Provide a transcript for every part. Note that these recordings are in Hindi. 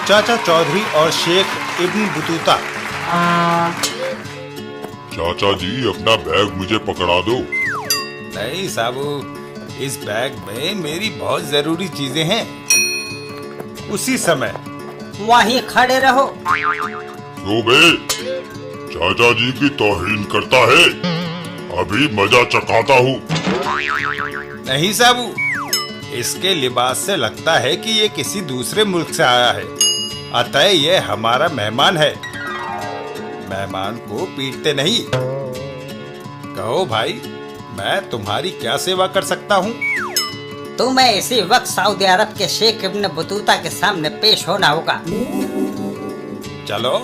चाचा चौधरी और शेख इब्न बतूता। चाचा जी, अपना बैग मुझे पकड़ा दो। नहीं साबू, इस बैग में मेरी बहुत जरूरी चीजें हैं। उसी समय वहीं खड़े रहो। क्यों बे? चाचा जी की तौहीन करता है। अभी मजा चखाता हूँ। नहीं साबू, इसके लिबास से लगता है कि ये किसी दूसरे मुल्क से आया है, अतः ये हमारा मेहमान है। मेहमान को पीटते नहीं। कहो भाई, मैं तुम्हारी क्या सेवा कर सकता हूँ? तुम्हें इसी वक्त सऊदी अरब के शेख इब्न बतूता के सामने पेश होना होगा। चलो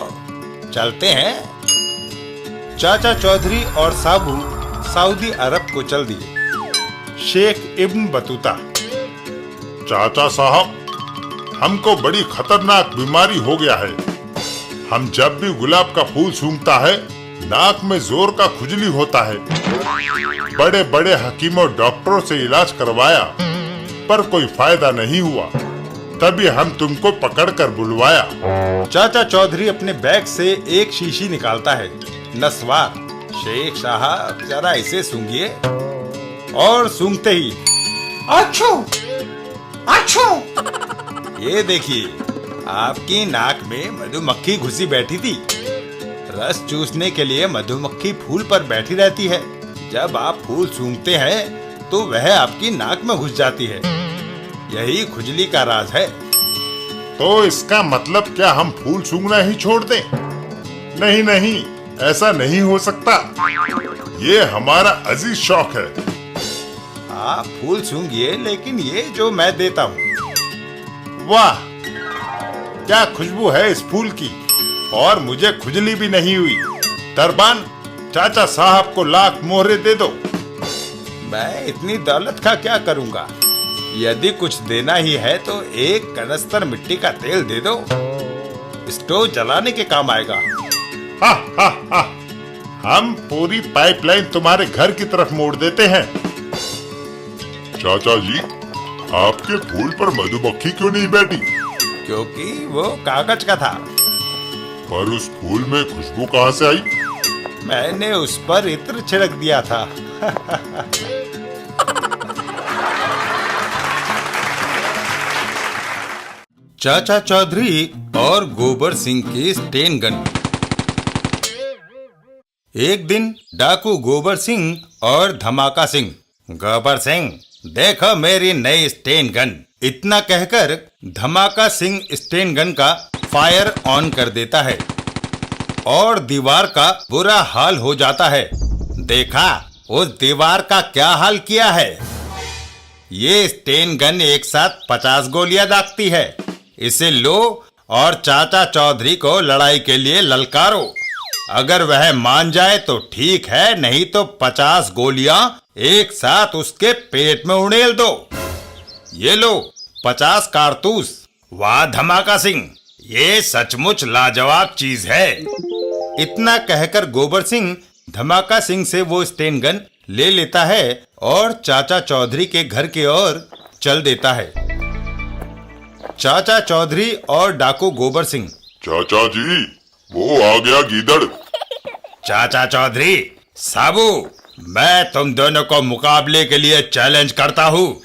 चलते हैं। चाचा चौधरी और साबू सऊदी अरब को चल दिए। Sheikh Ibn Battuta. चाचा साहब, हमको बड़ी खतरनाक बीमारी हो गया है। हम जब भी गुलाब का फूल सूंघता है, नाक में जोर का खुजली होता है। बड़े बड़े हकीमों डॉक्टरों से इलाज करवाया, पर कोई फायदा नहीं हुआ। तभी हम तुमको पकड़कर बुलवाया। चाचा चौधरी अपने बैग से एक शीशी निकालता है। नस्वार। शेख साहब, जरा इसे सूंघिए। और सूंघते ही अच्छो, अच्छो। ये देखिए, आपकी नाक में मधुमक्खी घुसी बैठी थी। रस चूसने के लिए मधुमक्खी फूल पर बैठी रहती है। जब आप फूल सूंघते हैं तो वह आपकी नाक में घुस जाती है। यही खुजली का राज है। तो इसका मतलब क्या हम फूल सूंघना ही छोड़ दें? नहीं नहीं, ऐसा नहीं हो सकता। ये हमारा अजीज शौक है। आप फूल सूंघिए, लेकिन ये जो मैं देता हूँ, वाह, क्या खुशबू है इस फूल की। और मुझे खुजली भी नहीं हुई। दरबान, चाचा साहब को लाख मोहरे दे दो। मैं इतनी दौलत का क्या करूँगा? यदि कुछ देना ही है तो एक कनस्तर मिट्टी का तेल दे दो। स्टोव जलाने के काम आएगा। हा हा हा, हम पूरी पाइपलाइन तुम्हारे घर की तरफ मोड़ देते हैं। चाचा जी, आपके फूल पर मधुमक्खी क्यों नहीं बैठी? क्योंकि वो कागज का था। पर उस फूल में खुशबू कहाँ से आई? मैंने उस पर इत्र छिड़क दिया था। चाचा चौधरी और गोबर सिंह की स्टेन गन। एक दिन डाकू गोबर सिंह और धमाका सिंह। गोबर सिंह, देखो मेरी नई स्टेन गन। इतना कहकर धमाका सिंह स्टेन गन का फायर ऑन कर देता है और दीवार का बुरा हाल हो जाता है। देखा उस दीवार का क्या हाल किया है? ये स्टेन गन एक साथ 50 गोलियां दागती है। इसे लो और चाचा चौधरी को लड़ाई के लिए ललकारो। अगर वह मान जाए तो ठीक है, नहीं तो 50 गोलियां एक साथ उसके पेट में उड़ेल दो। ये लो 50 कारतूस। वाह धमाका सिंह, ये सचमुच लाजवाब चीज है। इतना कहकर गोबर सिंह धमाका सिंह से वो स्टेन गन ले लेता है और चाचा चौधरी के घर की ओर चल देता है। चाचा चौधरी और डाकू गोबर सिंह। चाचा जी, वो आ गया गीदड़। चाचा चौधरी, साबू, मैं तुम दोनों को मुकाबले के लिए चैलेंज करता हूँ।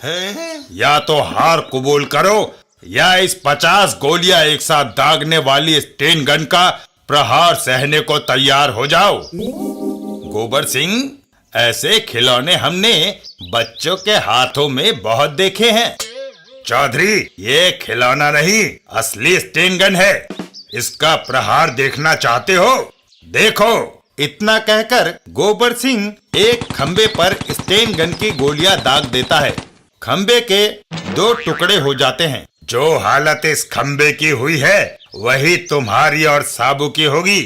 या तो हार कबूल करो या इस 50 गोलियां एक साथ दागने वाली स्टेन गन का प्रहार सहने को तैयार हो जाओ। गोबर सिंह, ऐसे खिलौने हमने बच्चों के हाथों में बहुत देखे हैं। चौधरी, ये खिलौना नहीं, असली स्टेन गन है। इसका प्रहार देखना चाहते हो? देखो। इतना कहकर गोबर सिंह एक खंबे पर स्टेन गन की गोलियां दाग देता है। खंबे के 2 टुकड़े हो जाते हैं। जो हालत इस खंबे की हुई है वही तुम्हारी और साबू की होगी।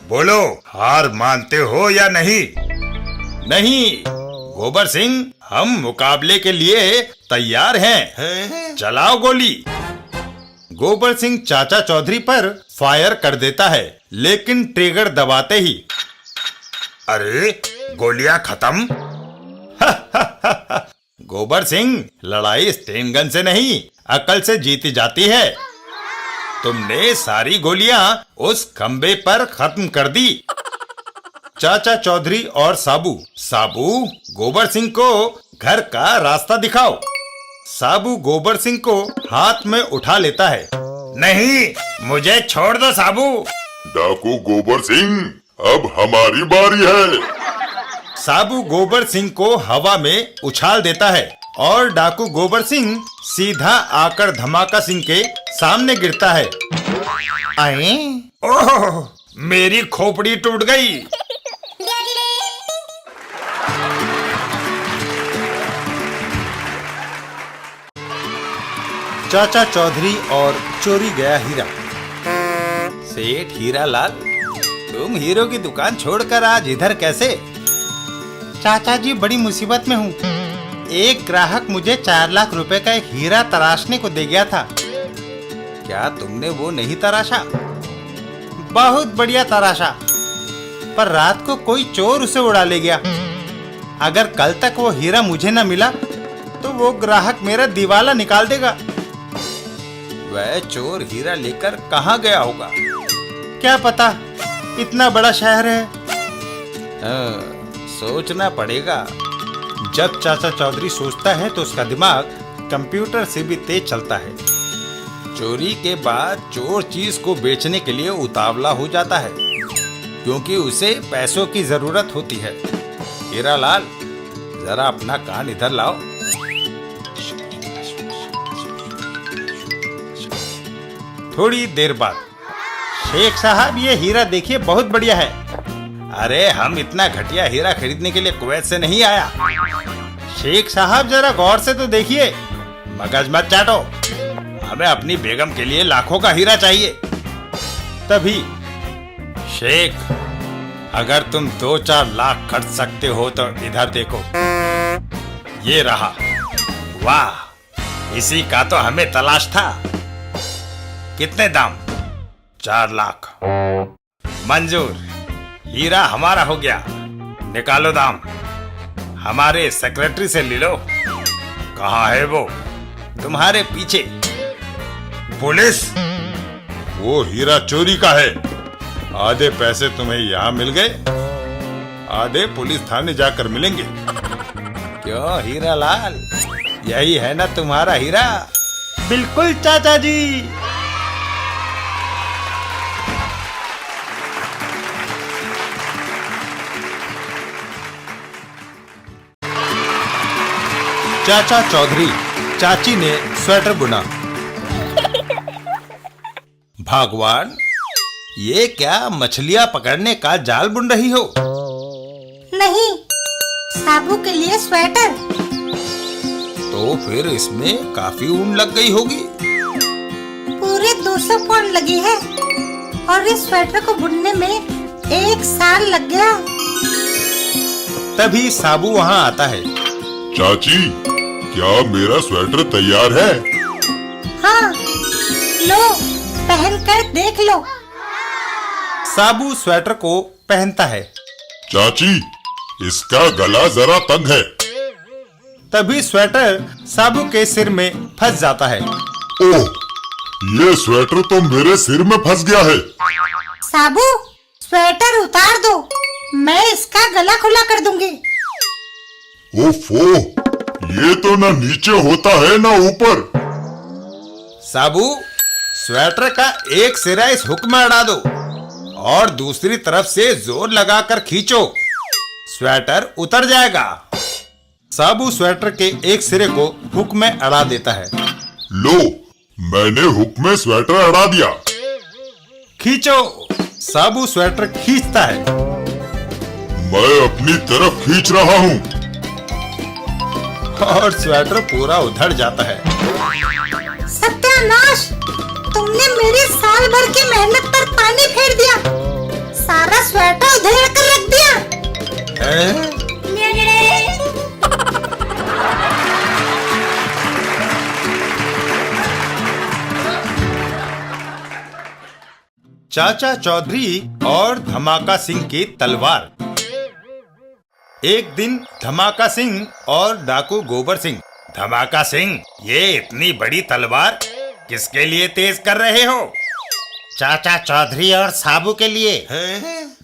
बोलो, हार मानते हो या नहीं? नहीं गोबर सिंह, हम मुकाबले के लिए तैयार हैं। चलाओ गोली। गोबर सिंह चाचा चौधरी पर फायर कर देता है, लेकिन ट्रिगर दबाते ही अरे गोलियां खत्म। गोबर सिंह, लड़ाई स्टेन गन से नहीं, अकल से जीती जाती है। तुमने सारी गोलियां उस खंबे पर खत्म कर दी। चाचा चौधरी और साबू। साबू, गोबर सिंह को घर का रास्ता दिखाओ। साबू गोबर सिंह को हाथ में उठा लेता है। नहीं, मुझे छोड़ दो साबू। डाकू गोबर सिंह, अब हमारी बारी है। साबू गोबर सिंह को हवा में उछाल देता है और डाकू गोबर सिंह सीधा आकर धमाका सिंह के सामने गिरता है। आए? ओह, मेरी खोपड़ी टूट गई। चाचा चौधरी और चोरी गया हीरा। सेठ हीरा लाल, तुम हीरो की दुकान छोड़कर आज इधर कैसे? चाचा जी, बड़ी मुसीबत में हूँ। एक ग्राहक मुझे 4 लाख रुपए का एक हीरा तराशने को दे गया था। क्या तुमने वो नहीं तराशा? बहुत बढ़िया तराशा, पर रात को कोई चोर उसे उड़ा ले गया। अगर कल तक वो हीरा मुझे न मिला तो वो ग्राहक मेरा दिवाला निकाल देगा। वह चोर हीरा लेकर कहाँ गया होगा? क्या पता, इतना बड़ा शहर है। सोचना पड़ेगा। जब चाचा चौधरी सोचता है तो उसका दिमाग कंप्यूटर से भी तेज चलता है। चोरी के बाद चोर चीज को बेचने के लिए उतावला हो जाता है, क्योंकि उसे पैसों की जरूरत होती है। हीरा लाल, जरा अपना कान इधर लाओ। थोड़ी देर बाद, शेख साहब, ये हीरा देखिए, बहुत बढ़िया है। अरे, हम इतना घटिया हीरा खरीदने के लिए कुवैत से नहीं आया। शेख साहब, जरा गौर से तो देखिए, मगज मत चाटो। हमें अपनी बेगम के लिए लाखों का हीरा चाहिए। तभी, शेख, अगर तुम 2-4 लाख खर्च सकते हो तो इधर देखो, ये रहा। वाह, इसी का तो हमें तलाश था। कितने दाम? 4 लाख। मंजूर, हीरा हमारा हो गया। निकालो दाम। हमारे सेक्रेटरी से ले लो। कहाँ है वो? तुम्हारे पीछे। पुलिस, वो हीरा चोरी का है। आधे पैसे तुम्हें यहाँ मिल गए, आधे पुलिस थाने जाकर मिलेंगे। क्यों हीरा लाल, यही है ना तुम्हारा हीरा? बिल्कुल चाचा जी। चाचा चौधरी, चाची ने स्वेटर बुना। भगवान, ये क्या मछलियां पकड़ने का जाल बुन रही हो? नहीं, साबू के लिए स्वेटर। तो फिर इसमें काफी ऊन लग गई होगी। पूरे 200 पाउंड लगी है और इस स्वेटर को बुनने में 1 साल लग गया। तभी साबू वहाँ आता है। चाची, क्या मेरा स्वेटर तैयार है? हाँ, लो, पहनकर देख लो। साबू स्वेटर को पहनता है। चाची, इसका गला जरा तंग है। तभी स्वेटर साबू के सिर में फंस जाता है। ओह, ये स्वेटर तो मेरे सिर में फंस गया है। साबू, स्वेटर उतार दो, मैं इसका गला खुला कर दूंगी। ओफो, ये तो ना नीचे होता है ना ऊपर। साबू, स्वेटर का एक सिरा इस हुक में अड़ा दो और दूसरी तरफ से जोर लगाकर खींचो, स्वेटर उतर जाएगा। साबू स्वेटर के एक सिरे को हुक में अड़ा देता है। लो, मैंने हुक में स्वेटर अड़ा दिया। खींचो। साबू स्वेटर खींचता है। मैं अपनी तरफ खींच रहा हूँ और स्वेटर पूरा उधड़ जाता है। सत्यानाश, तुमने मेरी साल भर की मेहनत पर पानी फेर दिया। सारा स्वेटर उधेड़ कर रख दिया। चाचा चौधरी और धमाका सिंह की तलवार। एक दिन धमाका सिंह और डाकू गोबर सिंह। धमाका सिंह, ये इतनी बड़ी तलवार किसके लिए तेज कर रहे हो? चाचा चौधरी और साबू के लिए।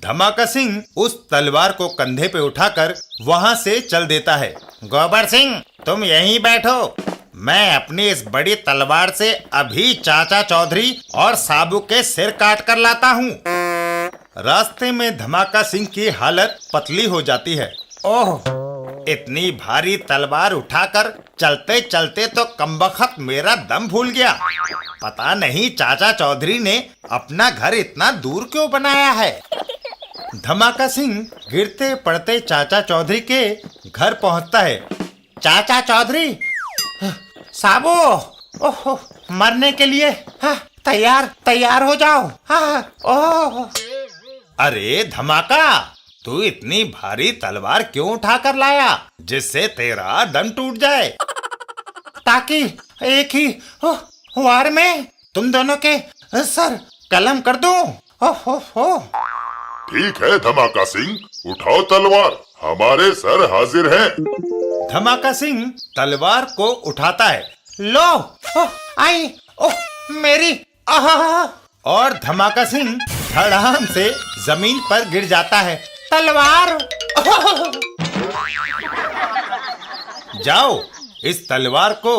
धमाका सिंह उस तलवार को कंधे पे उठाकर वहाँ से चल देता है। गोबर सिंह, तुम यहीं बैठो, मैं अपनी इस बड़ी तलवार से अभी चाचा चौधरी और साबू के सिर काट कर लाता हूँ। रास्ते में धमाका सिंह की हालत पतली हो जाती है। ओह, इतनी भारी तलवार उठाकर चलते चलते तो कमबख्त मेरा दम भूल गया। पता नहीं चाचा चौधरी ने अपना घर इतना दूर क्यों बनाया है। धमाका सिंह गिरते पड़ते चाचा चौधरी के घर पहुंचता है। चाचा चौधरी, साबू, ओह, मरने के लिए तैयार हो जाओ। ओह, अरे धमाका, तू इतनी भारी तलवार क्यों उठाकर लाया जिससे तेरा दम टूट जाए? ताकि एक ही वार में तुम दोनों के सर कलम कर दूं। ठीक है धमाका सिंह, उठाओ तलवार, हमारे सर हाजिर हैं। धमाका सिंह तलवार को उठाता है। लो, आई, मेरी, और धमाका सिंह धड़ाम से जमीन पर गिर जाता है। तलवार, जाओ, इस तलवार को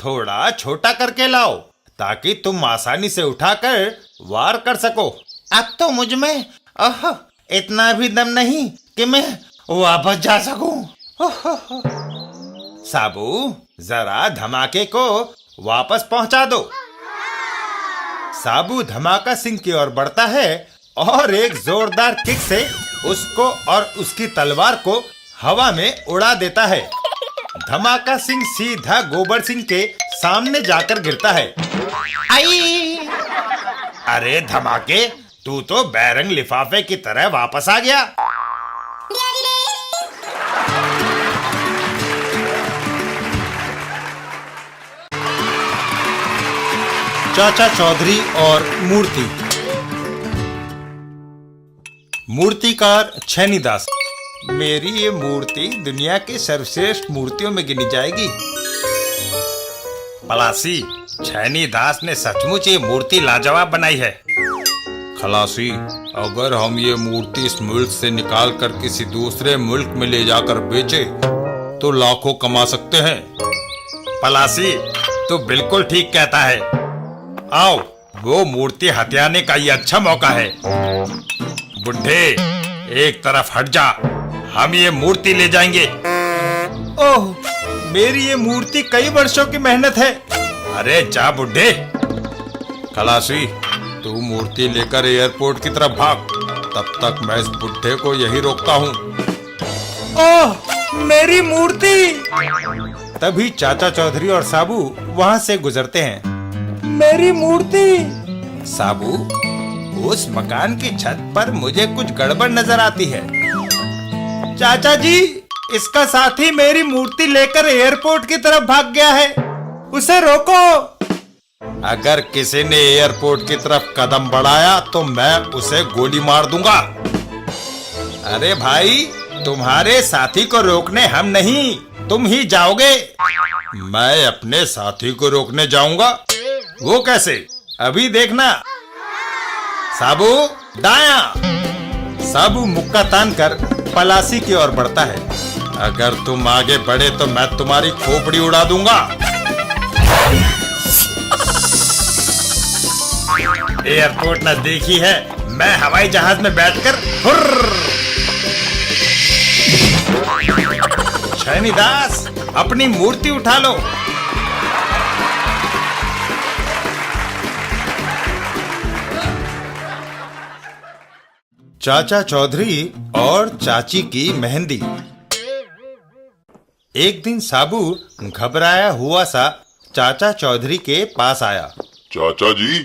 थोड़ा छोटा करके लाओ ताकि तुम आसानी से उठाकर वार कर सको। अब तो मुझ में इतना भी दम नहीं कि मैं वापस जा सकूं। साबू, जरा धमाके को वापस पहुंचा दो। साबू धमाका सिंह की ओर बढ़ता है और एक जोरदार किक से उसको और उसकी तलवार को हवा में उड़ा देता है। धमाका सिंह सीधा गोबर सिंह के सामने जाकर गिरता है। आई! अरे धमाके, तू तो बैरंग लिफाफे की तरह वापस आ गया। चाचा चौधरी और मूर्ति। मूर्तिकार छैनीदास। मेरी ये मूर्ति दुनिया की सर्वश्रेष्ठ मूर्तियों में गिनी जाएगी। पलासी, छैनीदास ने सचमुच ये मूर्ति लाजवाब बनाई है। खलासी, अगर हम ये मूर्ति इस मुल्क से निकाल कर किसी दूसरे मुल्क में ले जाकर बेचे तो लाखों कमा सकते हैं। पलासी, तू बिल्कुल ठीक कहता है। आओ, वो मूर्ति हथियाने का ये अच्छा मौका है। बुढ़े, एक तरफ हट जा, हम ये मूर्ति ले जाएंगे। ओह, मेरी ये मूर्ति कई वर्षों की मेहनत है। अरे जा बुढ़े। खलासी, तू मूर्ति लेकर एयरपोर्ट की तरफ भाग, तब तक मैं इस बुढ़े को यही रोकता हूँ। ओह, मेरी मूर्ति। तभी चाचा चौधरी और साबू वहाँ से गुजरते हैं। मेरी मूर्ति। साबू, उस मकान की छत पर मुझे कुछ गड़बड़ नजर आती है। चाचा जी, इसका साथी मेरी मूर्ति लेकर एयरपोर्ट की तरफ भाग गया है, उसे रोको। अगर किसी ने एयरपोर्ट की तरफ कदम बढ़ाया तो मैं उसे गोली मार दूंगा। अरे भाई, तुम्हारे साथी को रोकने हम नहीं, तुम ही जाओगे। मैं अपने साथी को रोकने जाऊंगा? वो कैसे? अभी देखना। साबू, दायां। साबू मुक्का तान कर पलासी की ओर बढ़ता है। अगर तुम आगे बढ़े तो मैं तुम्हारी खोपड़ी उड़ा दूंगा। एयरपोर्ट नजदीकी है, मैं हवाई जहाज में बैठकर हुर्र। छैनीदास, अपनी मूर्ति उठा लो। चाचा चौधरी और चाची की मेहंदी। एक दिन साबू घबराया हुआ सा चाचा चौधरी के पास आया। चाचा जी,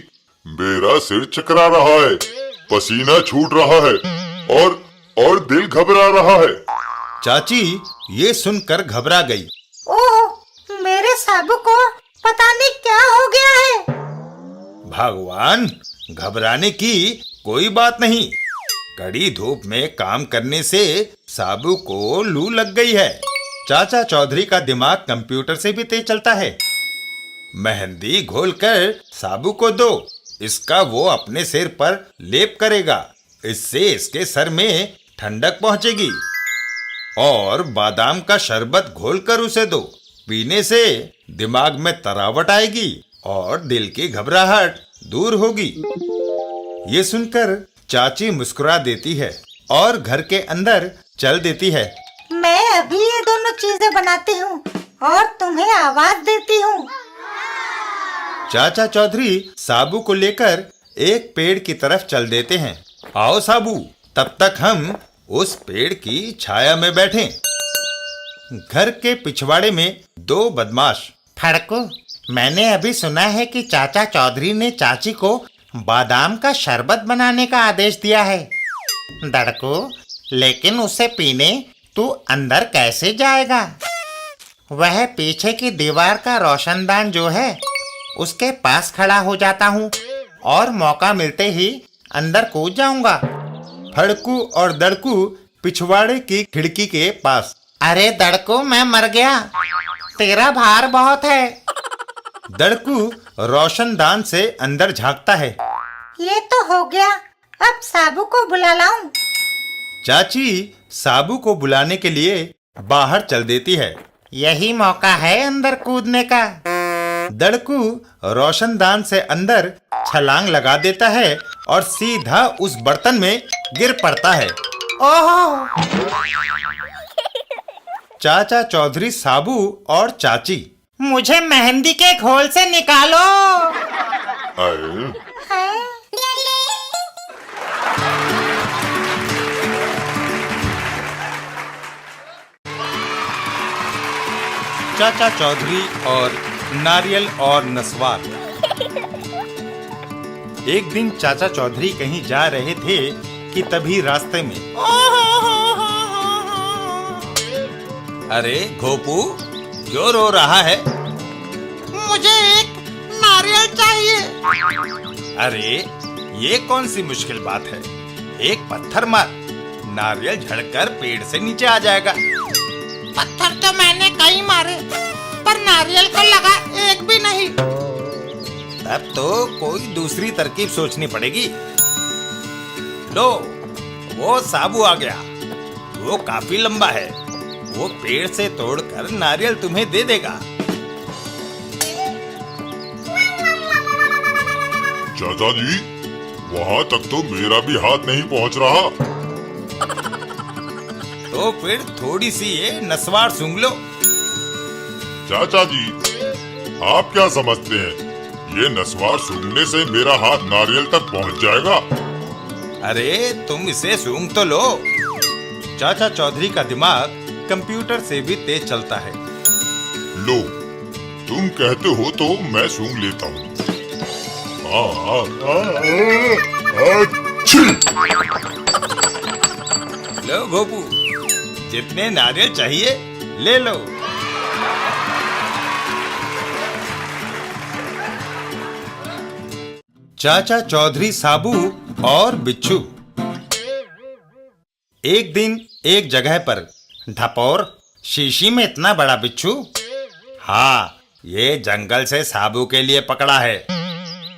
मेरा सिर चकरा रहा है, पसीना छूट रहा है और दिल घबरा रहा है। चाची ये सुनकर घबरा गई। ओह, मेरे साबू को पता नहीं क्या हो गया है। भगवान, घबराने की कोई बात नहीं। कड़ी धूप में काम करने से साबू को लू लग गई है। चाचा चौधरी का दिमाग कंप्यूटर से भी तेज चलता है। मेहंदी घोलकर साबू को दो, इसका वो अपने सिर पर लेप करेगा। इससे इसके सर में ठंडक पहुंचेगी। और बादाम का शरबत घोलकर उसे दो। पीने से दिमाग में तरावट आएगी और दिल की घबराहट दूर होगी। ये सुनकर चाची मुस्कुरा देती है और घर के अंदर चल देती है। मैं अभी ये दोनों चीजें बनाती हूँ और तुम्हें आवाज देती हूँ। चाचा चौधरी साबू को लेकर एक पेड़ की तरफ चल देते हैं। आओ साबू, तब तक हम उस पेड़ की छाया में बैठें। घर के पिछवाड़े में दो बदमाश। फड़कू, मैंने अभी सुना है कि चाचा चौधरी ने चाची को बादाम का शरबत बनाने का आदेश दिया है। दड़कू, लेकिन उसे पीने तू अंदर कैसे जाएगा? वह पीछे की दीवार का रोशनदान जो है उसके पास खड़ा हो जाता हूँ और मौका मिलते ही अंदर कूद जाऊंगा। फड़कू और दड़कू पिछवाड़े की खिड़की के पास। अरे दड़कू, मैं मर गया, तेरा भार बहुत है। दड़कू रोशनदान से अंदर झांकता है। ये तो हो गया, अब साबू को बुला लाऊं। चाची साबू को बुलाने के लिए बाहर चल देती है। यही मौका है अंदर कूदने का। दड़कू रोशनदान से अंदर छलांग लगा देता है और सीधा उस बर्तन में गिर पड़ता है। ओह! चाचा चौधरी साबू और चाची। मुझे मेहंदी के घोल से निकालो। अरे, चाचा चौधरी और नारियल और नस्वार। एक दिन चाचा चौधरी कहीं जा रहे थे कि तभी रास्ते में। अरे घोपू, क्यों रो रहा है? मुझे एक नारियल चाहिए। अरे ये कौन सी मुश्किल बात है? एक पत्थर मार, नारियल झड़कर पेड़ से नीचे आ जाएगा। पत्थर तो मैंने कई मारे, पर नारियल को लगा एक भी नहीं। तब तो कोई दूसरी तरकीब सोचनी पड़ेगी। लो, वो साबू आ गया। वो काफी लंबा है। वो पेड़ से तोड़कर नारियल तुम्हें दे देगा। चाचा जी, वहाँ तक तो मेरा भी हाथ नहीं पहुँच रहा। तो फिर थोड़ी सी ये नस्वार सूंघ लो। चाचा जी, आप क्या समझते हैं, ये नस्वार सूंघने से मेरा हाथ नारियल तक पहुँच जाएगा? अरे तुम इसे सूंघ तो लो। चाचा चौधरी का दिमाग कंप्यूटर से भी तेज चलता है। लो, तुम कहते हो तो मैं सूंघ लेता हूँ। लो गोपू, जितने नारियल चाहिए ले लो। चाचा चौधरी साबू और बिच्छू। एक दिन एक जगह पर। ढपोर, शीशी में इतना बड़ा बिच्छू? हाँ, ये जंगल से साबू के लिए पकड़ा है।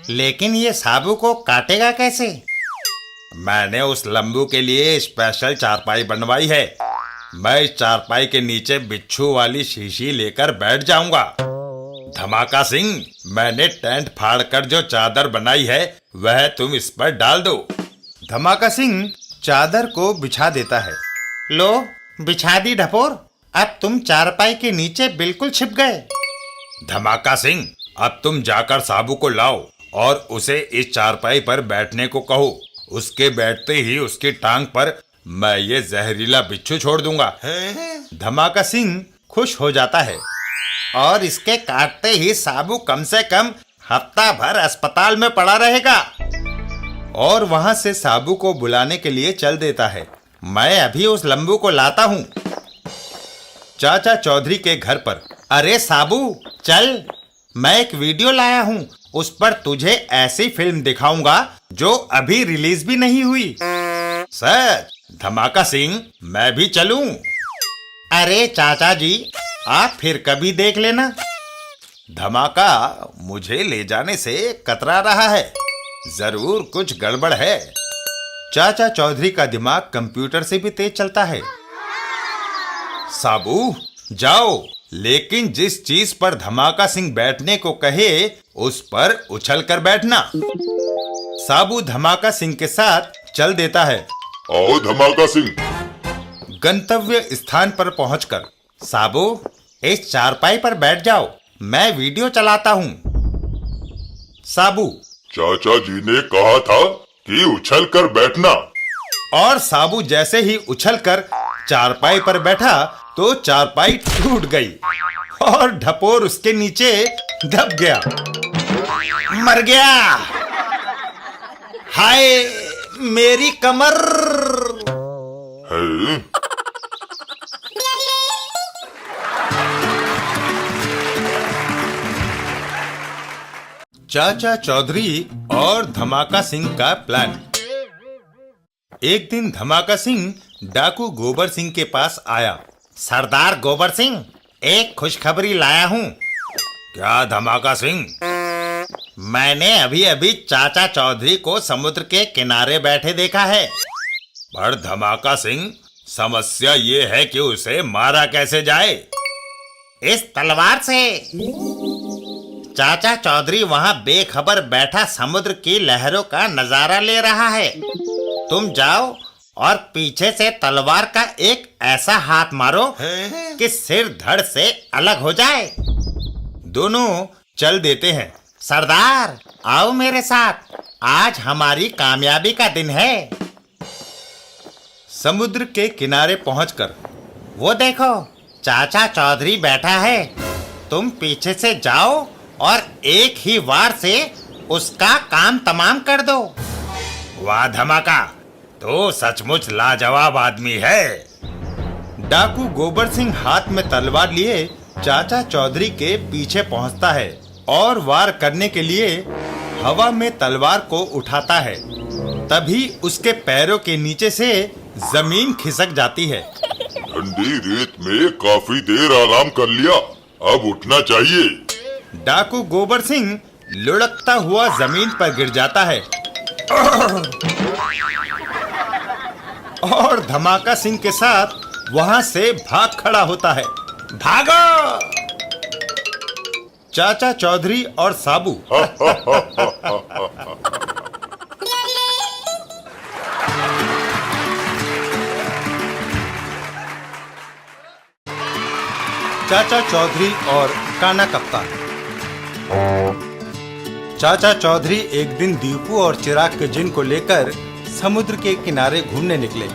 लेकिन ये साबू को काटेगा कैसे? मैंने उस लंबू के लिए स्पेशल चारपाई बनवाई है। मैं इस चारपाई के नीचे बिच्छू वाली शीशी लेकर बैठ जाऊंगा। धमाका सिंह, मैंने टेंट फाड़कर जो चादर बनाई है वह तुम इस पर डाल दो। धमाका सिंह चादर को बिछा देता है। लो, बिछा दी ढपोर। अब तुम चारपाई के नीचे बिल्कुल छिप गए। धमाका सिंह, अब तुम जाकर साबू को लाओ और उसे इस चारपाई पर बैठने को कहो। उसके बैठते ही उसकी टांग पर मैं ये जहरीला बिच्छू छोड़ दूंगा। धमाका सिंह खुश हो जाता है और इसके काटते ही साबू कम से कम हफ्ता भर अस्पताल में पड़ा रहेगा। और वहां से साबू को बुलाने के लिए चल देता है। मैं अभी उस लंबू को लाता हूँ। चाचा चौधरी के घर पर। अरे साबू, चल, मैं एक वीडियो लाया हूँ। उस पर तुझे ऐसी फिल्म दिखाऊंगा जो अभी रिलीज भी नहीं हुई। सच? धमाका सिंह, मैं भी चलूं? अरे चाचा जी, आप फिर कभी देख लेना। धमाका मुझे ले जाने से कतरा रहा है। जरूर कुछ गड़बड़ है। चाचा चौधरी का दिमाग कंप्यूटर से भी तेज चलता है। साबू जाओ, लेकिन जिस चीज पर धमाका सिंह बैठने को कहे उस पर उछल कर बैठना। साबू धमाका सिंह के साथ चल देता है। आओ धमाका सिंह। गंतव्य स्थान पर पहुंचकर साबू इस चारपाई पर बैठ जाओ, मैं वीडियो चलाता हूँ। साबू चाचा जी ने कहा था कि उछल कर बैठना। और साबू जैसे ही उछलकर चारपाई पर बैठा तो चारपाई टूट गई और ढपोर उसके नीचे दब गया। मर गया। हाय मेरी कमर। है? चाचा चौधरी और धमाका सिंह का प्लान। एक दिन धमाका सिंह डाकू गोबर सिंह के पास आया। सरदार गोबर सिंह, एक खुशखबरी लाया हूँ। क्या धमाका सिंह? मैंने अभी अभी चाचा चौधरी को समुद्र के किनारे बैठे देखा है। पर धमाका सिंह, समस्या ये है कि उसे मारा कैसे जाए? इस तलवार से। चाचा चौधरी वहाँ बेखबर बैठा समुद्र की लहरों का नजारा ले रहा है। तुम जाओ और पीछे से तलवार का एक ऐसा हाथ मारो कि सिर धड़ से अलग हो जाए। दोनों चल देते हैं। सरदार आओ मेरे साथ, आज हमारी कामयाबी का दिन है। समुद्र के किनारे पहुंचकर वो देखो, चाचा चौधरी बैठा है। तुम पीछे से जाओ और एक ही वार से उसका काम तमाम कर दो। वाह धमाका, तो सचमुच लाजवाब आदमी है। डाकू गोबर सिंह हाथ में तलवार लिए चाचा चौधरी के पीछे पहुंचता है और वार करने के लिए हवा में तलवार को उठाता है। तभी उसके पैरों के नीचे से जमीन खिसक जाती है। ठंडी रेत में काफी देर आराम कर लिया, अब उठना चाहिए। डाकू गोबर सिंह लुढ़कता हुआ जमीन पर गिर जाता है और धमाका सिंह के साथ वहां से भाग खड़ा होता है। भागो! चाचा चौधरी और साबू चाचा चौधरी और काना कप्तान। चाचा चौधरी एक दिन दीपू और चिराग के जिन को लेकर समुद्र के किनारे घूमने निकले।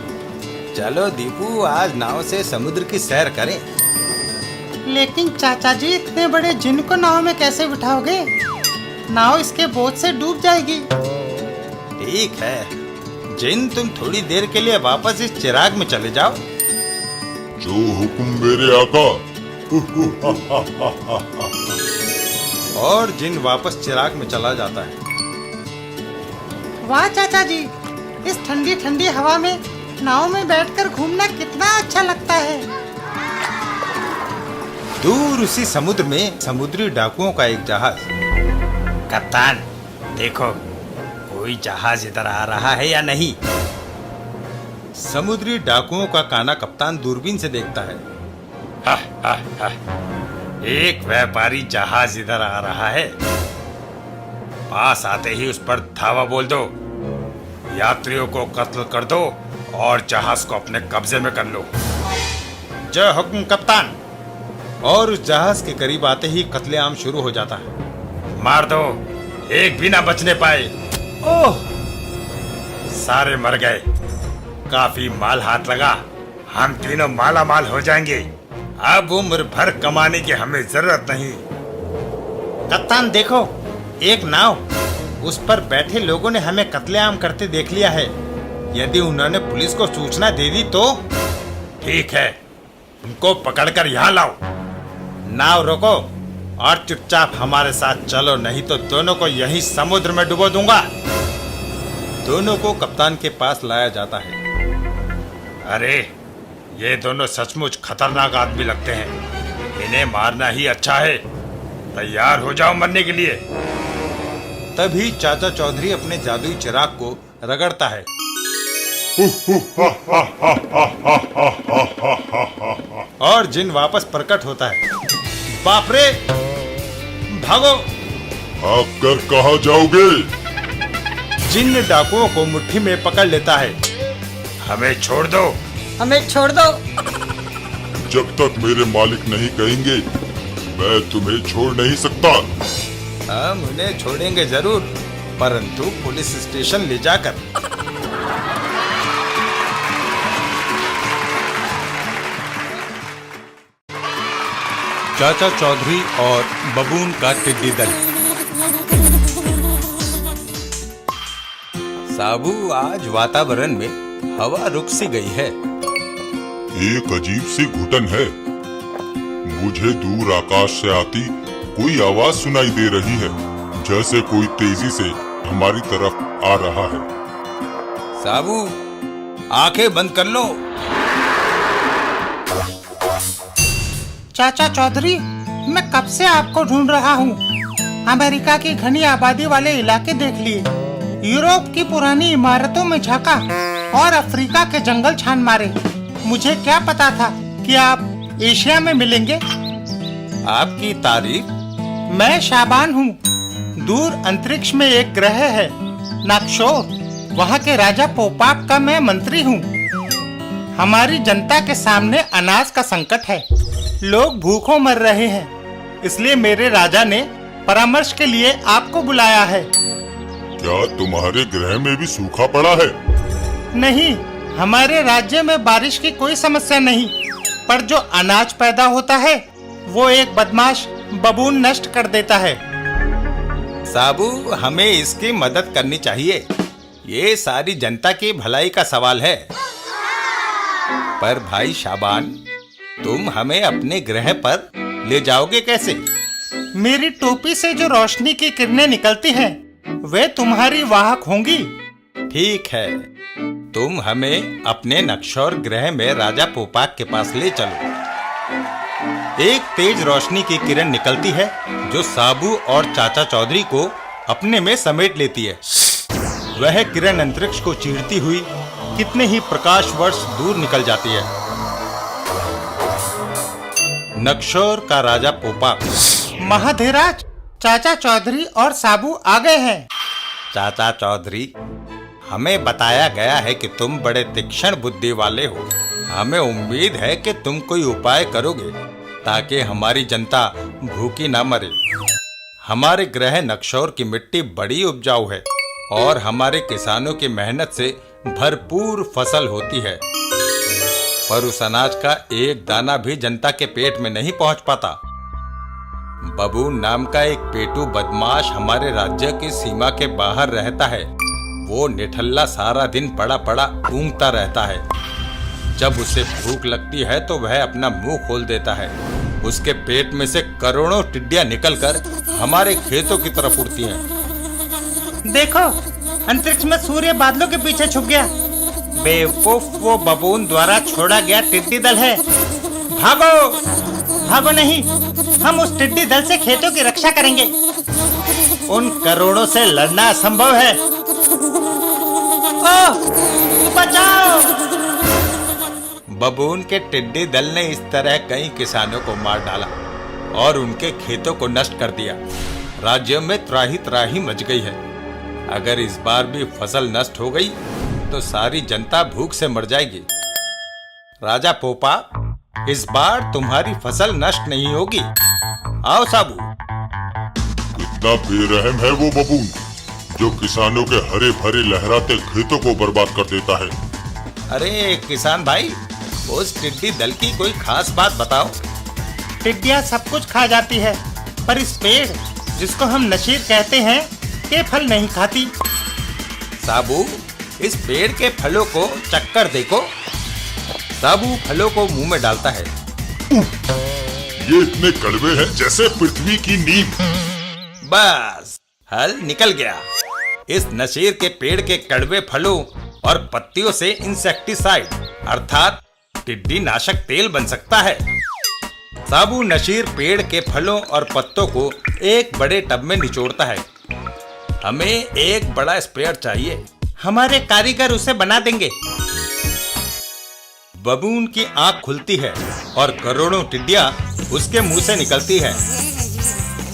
चलो दीपू, आज नाव से समुद्र की सैर करें। लेकिन चाचा जी, इतने बड़े जिन को नाव में कैसे बिठाओगे? नाव इसके बोझ से डूब जाएगी। ठीक है जिन, तुम थोड़ी देर के लिए वापस इस चिराग में चले जाओ। जो हुक्म मेरे आका। और जिन वापस चिराग में चला जाता है। वाह चाचा जी, इस ठंडी ठंडी हवा में नाव में बैठकर घूमना कितना अच्छा लगता है। दूर उसी समुद्र में समुद्री डाकुओं का एक जहाज। कप्तान देखो, कोई जहाज इधर आ रहा है या नहीं? समुद्री डाकुओं का काना कप्तान दूरबीन से देखता है। हा, हा, हा। एक व्यापारी जहाज इधर आ रहा है। पास आते ही उस पर धावा बोल दो, यात्रियों को कत्ल कर दो और जहाज को अपने कब्जे में कर लो। जय हुक्म कप्तान। और उस जहाज के करीब आते ही कत्लेआम शुरू हो जाता है। मार दो, एक भी ना बचने पाए। ओह, सारे मर गए। काफी माल हाथ लगा, हम तीनों माला माल हो जाएंगे। अब उम्र भर कमाने की हमें जरूरत नहीं। कप्तान देखो, एक नाव, उस पर बैठे लोगों ने हमें कत्लेआम करते देख लिया है। यदि उन्होंने पुलिस को सूचना दे दी तो? ठीक है, उनको पकड़कर यहाँ लाओ। नाव रोको और चुपचाप हमारे साथ चलो, नहीं तो दोनों को यहीं समुद्र में डुबो दूंगा। दोनों को कप्तान के पास लाया जाता है। अरे ये दोनों सचमुच खतरनाक आदमी लगते हैं, इन्हें मारना ही अच्छा है। तैयार हो जाओ मरने के लिए। तभी चाचा चौधरी अपने जादुई चिराग को रगड़ता है। और जिन वापस प्रकट होता है। बाप रे, भागो! आप कर कहाँ जाओगे? जिन डाकुओं को मुट्ठी में पकड़ लेता है। हमें छोड़ दो। हमें छोड़ दो। जब तक मेरे मालिक नहीं कहेंगे मैं तुम्हें छोड़ नहीं सकता। हम उन्हें छोड़ेंगे जरूर, परंतु पुलिस स्टेशन ले जाकर। चाचा चौधरी और बबून का टिड्डी दल। साबू, आज वातावरण में हवा रुक सी गई है। एक अजीब सी घुटन है। मुझे दूर आकाश से आती कोई आवाज सुनाई दे रही है, जैसे कोई तेजी से हमारी तरफ आ रहा है। साबू, आंखें बंद कर लो। चाचा चौधरी, मैं कब से आपको ढूंढ रहा हूँ। अमेरिका की घनी आबादी वाले इलाके देख लिए, यूरोप की पुरानी इमारतों में झांका और अफ्रीका के जंगल छान मारे। मुझे क्या पता था कि आप एशिया में मिलेंगे। आपकी तारीफ। मैं शाबान हूँ। दूर अंतरिक्ष में एक ग्रह है नाक्शोर, वहाँ के राजा पोपाक का मैं मंत्री हूँ। हमारी जनता के सामने अनाज का संकट है, लोग भूखों मर रहे हैं, इसलिए मेरे राजा ने परामर्श के लिए आपको बुलाया है। क्या तुम्हारे ग्रह में भी सूखा पड़ा है? नहीं, हमारे राज्य में बारिश की कोई समस्या नहीं, पर जो अनाज पैदा होता है वो एक बदमाश बबून नष्ट कर देता है। साबू, हमें इसकी मदद करनी चाहिए। ये सारी जनता की भलाई का सवाल है। पर भाई शाबान, तुम हमें अपने ग्रह पर ले जाओगे कैसे? मेरी टोपी से जो रोशनी की किरणें निकलती हैं, वे तुम्हारी वाहक होंगी। ठीक है, तुम हमें अपने नक्शोर ग्रह में राजा पोपाक के पास ले चलो। एक तेज रोशनी की किरण निकलती है जो साबू और चाचा चौधरी को अपने में समेट लेती है। वह किरण अंतरिक्ष को चीरती हुई कितने ही प्रकाश वर्ष दूर निकल जाती है। नक्शोर का राजा पोपाक। महाधीराज, चाचा चौधरी और साबू आ गए हैं। चाचा चौधरी, हमें बताया गया है कि तुम बड़े तीक्ष्ण बुद्धि वाले हो। हमें उम्मीद है कि तुम कोई उपाय करोगे ताकि हमारी जनता भूखी ना मरे। हमारे ग्रह नक्शोर की मिट्टी बड़ी उपजाऊ है और हमारे किसानों की मेहनत से भरपूर फसल होती है, पर उस अनाज का एक दाना भी जनता के पेट में नहीं पहुंच पाता। बबून नाम का एक पेटू बदमाश हमारे राज्य की सीमा के बाहर रहता है। वो निठल्ला सारा दिन पड़ा पड़ा ऊँघता रहता है। जब उसे भूख लगती है तो वह अपना मुंह खोल देता है। उसके पेट में से करोड़ों टिड्डियां निकलकर हमारे खेतों की तरफ उड़ती हैं। देखो, अंतरिक्ष में सूर्य बादलों के पीछे छुप गया। बेवकूफ, वो बबून द्वारा छोड़ा गया टिड्डी दल है। भागो! भागो नहीं, हम उस टिड्डी दल से खेतों की रक्षा करेंगे। उन करोड़ों से लड़ना असंभव है। ओह, बचाओ! बबून के टिड्डी दल ने इस तरह कई किसानों को मार डाला और उनके खेतों को नष्ट कर दिया। राज्य में त्राही त्राही मच गई है। अगर इस बार भी फसल नष्ट हो गई तो सारी जनता भूख से मर जाएगी। राजा पोपाक, इस बार तुम्हारी फसल नष्ट नहीं होगी। आओ साबू। कितना बेरहम है वो बबून, जो किसानों के हरे भरे लहराते खेतों को बर्बाद कर देता है। अरे किसान भाई, उस टिड्डी दल की कोई खास बात बताओ। टिड्डियाँ सब कुछ खा जाती है, पर इस पेड़ जिसको हम नशीर कहते हैं के फल नहीं खाती। साबू, इस पेड़ के फलों को चक्कर देखो। साबू फलों को मुंह में डालता है। ये इतने कड़वे हैं जैसे पृथ्वी की नींव। बस, हल निकल गया। इस नशीर के पेड़ के कड़वे फलों और पत्तियों से इंसेक्टिसाइड अर्थात टिड्डी नाशक तेल बन सकता है। साबू नशीर पेड़ के फलों और पत्तों को एक बड़े टब में निचोड़ता है। हमें एक बड़ा स्प्रेयर चाहिए। हमारे कारीगर उसे बना देंगे। बबून की आंख खुलती है और करोड़ों टिड्डियां उसके मुंह से निकलती है।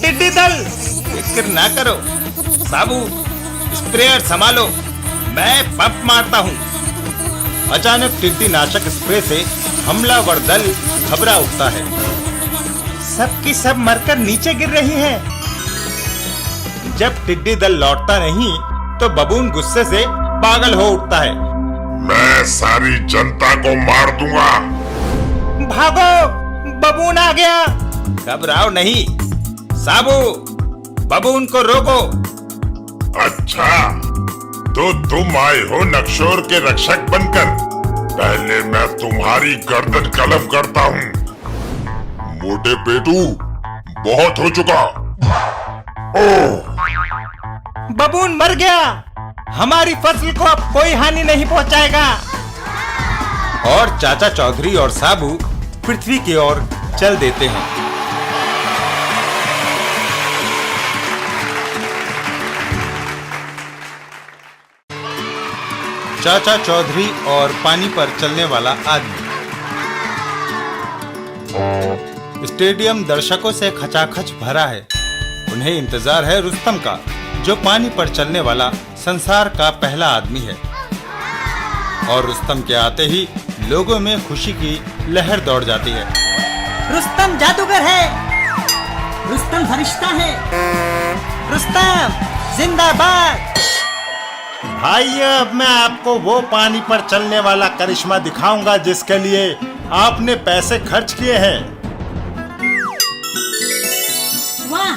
टिड्डी दल, फिक्र ना करो साबू, स्प्रेयर संभालो, मैं पंप मारता हूँ। अचानक टिड्डी नाशक स्प्रे से हमलावर दल घबरा उठता है। सबकी सब मरकर नीचे गिर रही हैं। जब टिड्डी दल लौटता नहीं तो बबून गुस्से से पागल हो उठता है। मैं सारी जनता को मार दूंगा। भागो, बबून आ गया। घबराओ नहीं साबू, बबून को रोको। अच्छा, तो तुम आए हो नक्शोर के रक्षक बनकर। पहले मैं तुम्हारी गर्दन कलम करता हूँ। मोटे पेटू, बहुत हो चुका। ओह, बबून मर गया। हमारी फसल को अब कोई हानि नहीं पहुंचाएगा। और चाचा चौधरी और साबू पृथ्वी की ओर चल देते हैं। चाचा चौधरी और पानी पर चलने वाला आदमी। स्टेडियम दर्शकों से खचाखच भरा है। उन्हें इंतजार है रुस्तम का, जो पानी पर चलने वाला संसार का पहला आदमी है। और रुस्तम के आते ही लोगों में खुशी की लहर दौड़ जाती है। रुस्तम जादूगर है, रुस्तम फरिश्ता है, रुस्तम जिंदाबाद। भाई, अब मैं आपको वो पानी पर चलने वाला करिश्मा दिखाऊंगा जिसके लिए आपने पैसे खर्च किए हैं। वाह,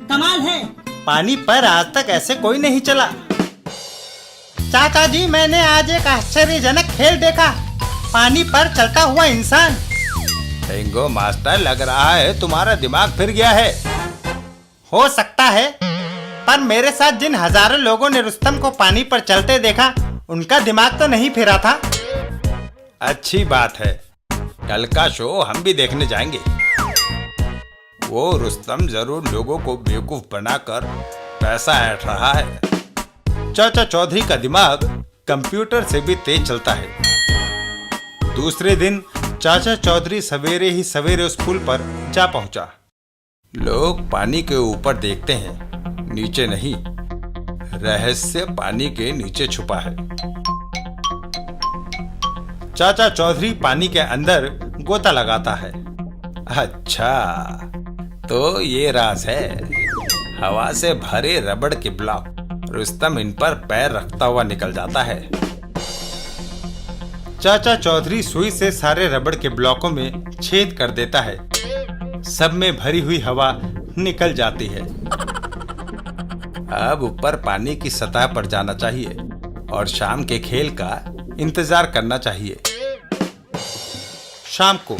कमाल है। पानी पर आज तक ऐसे कोई नहीं चला। चाचा जी, मैंने आज एक आश्चर्यजनक खेल देखा। पानी पर चलता हुआ इंसान। टेंगो मास्टर, लग रहा है तुम्हारा दिमाग फिर गया है। हो सकता है, पर मेरे साथ जिन हजारों लोगों ने रुस्तम को पानी पर चलते देखा, उनका दिमाग तो नहीं फिरा था। अच्छी बात है, कल का शो हम भी देखने जाएंगे। वो रुस्तम जरूर लोगों को बेवकूफ बनाकर पैसा ऐंठ रहा है। चाचा चौधरी का दिमाग कंप्यूटर से भी तेज चलता है। दूसरे दिन चाचा चौधरी सवेरे ही सवेरे उस पुल पर जा पहुंचा। लोग पानी के ऊपर देखते हैं, नीचे नहीं। रहस्य पानी के नीचे छुपा है। चाचा चौधरी पानी के अंदर गोता लगाता है। अच्छा, तो ये राज है। हवा से भरे रबड़ के ब्लॉक। रुस्तम इन पर पैर रखता हुआ निकल जाता है। चाचा चौधरी सुई से सारे रबड़ के ब्लॉकों में छेद कर देता है। सब में भरी हुई हवा निकल जाती है। अब ऊपर पानी की सतह पर जाना चाहिए और शाम के खेल का इंतजार करना चाहिए। शाम को,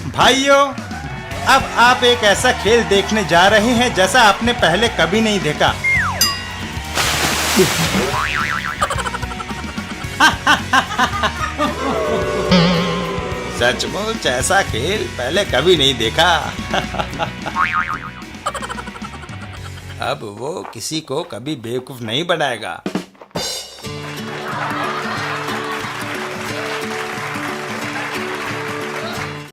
भाइयों, अब आप एक ऐसा खेल देखने जा रहे हैं जैसा आपने पहले कभी नहीं देखा। सचमुच ऐसा खेल पहले कभी नहीं देखा। अब वो किसी को कभी बेवकूफ नहीं बनाएगा।